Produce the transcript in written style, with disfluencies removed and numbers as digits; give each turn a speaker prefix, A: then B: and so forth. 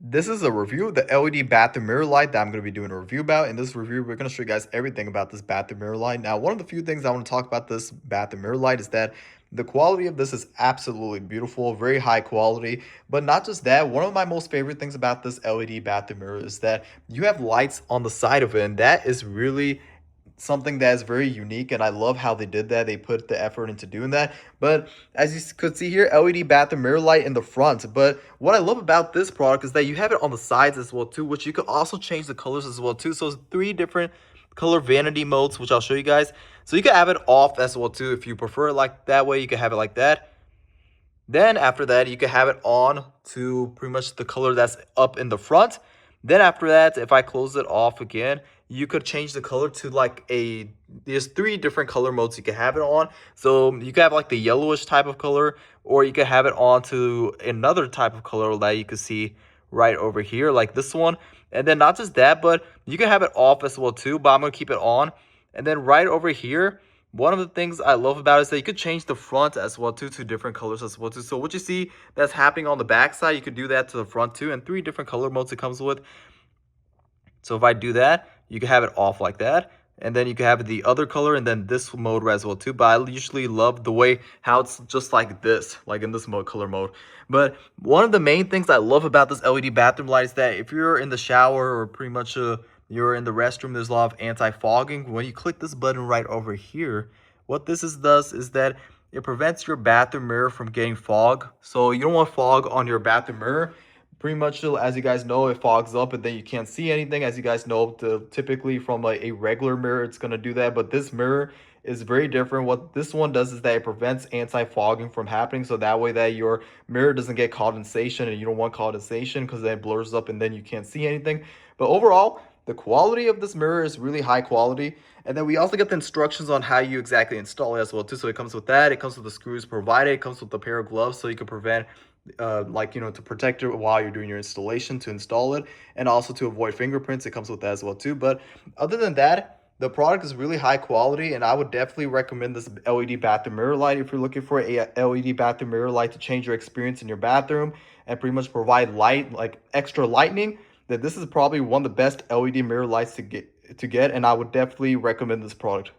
A: This is a review of the LED bathroom mirror light that I'm going to be doing a review about. In this review, we're going to show you guys everything about this bathroom mirror light. Now, one of the few things I want to talk about this bathroom mirror light is that the quality of this is absolutely beautiful, very high quality. But not just that, one of my most favorite things about this LED bathroom mirror is that you have lights on the side of it, and that is really something that is very unique, and I love how they did that. They put the effort into doing that. But as you could see here, LED bathroom mirror light in the front. But what I love about this product is that you have it on the sides as well too, which you could also change the colors as well too. So it's three different color vanity modes, which I'll show you guys. So you can have it off as well too if you prefer it like that way. You can have it like that. Then after that, you can have it on to pretty much the color that's up in the front. Then after that, if I close it off again, you could change the color to there's three different color modes you can have it on. So you can have like the yellowish type of color, or you can have it on to another type of color that you can see right over here, like this one. And then not just that, but you can have it off as well too, but I'm going to keep it on. And then right over here, one of the things I love about it is that you could change the front as well too to different colors as well too. So what you see that's happening on the back side, you could do that to the front too, and three different color modes it comes with. So if I do that, you can have it off like that. And then you can have the other color and then this mode as well too. But I usually love the way how it's just like this, like in this mode, color mode. But one of the main things I love about this LED bathroom light is that if you're in the shower or pretty much you're in the restroom, there's a lot of anti-fogging. When you click this button right over here, what does is that it prevents your bathroom mirror from getting fog. So you don't want fog on your bathroom mirror. Pretty much, as you guys know, it fogs up and then you can't see anything. As you guys know, typically from like a regular mirror, it's going to do that. But this mirror is very different. What this one does is that it prevents anti-fogging from happening. So that way that your mirror doesn't get condensation, and you don't want condensation because then it blurs up and then you can't see anything. But overall, the quality of this mirror is really high quality. And then we also get the instructions on how you exactly install it as well too. So it comes with that. It comes with the screws provided. It comes with a pair of gloves so you can prevent to protect it while you're doing your installation, to install it, and also to avoid fingerprints. It comes with that as well too. But other than that, the product is really high quality, and I would definitely recommend this LED bathroom mirror light if you're looking for a LED bathroom mirror light to change your experience in your bathroom and pretty much provide light, like extra lightning. That this is probably one of the best LED mirror lights to get, and I would definitely recommend this product.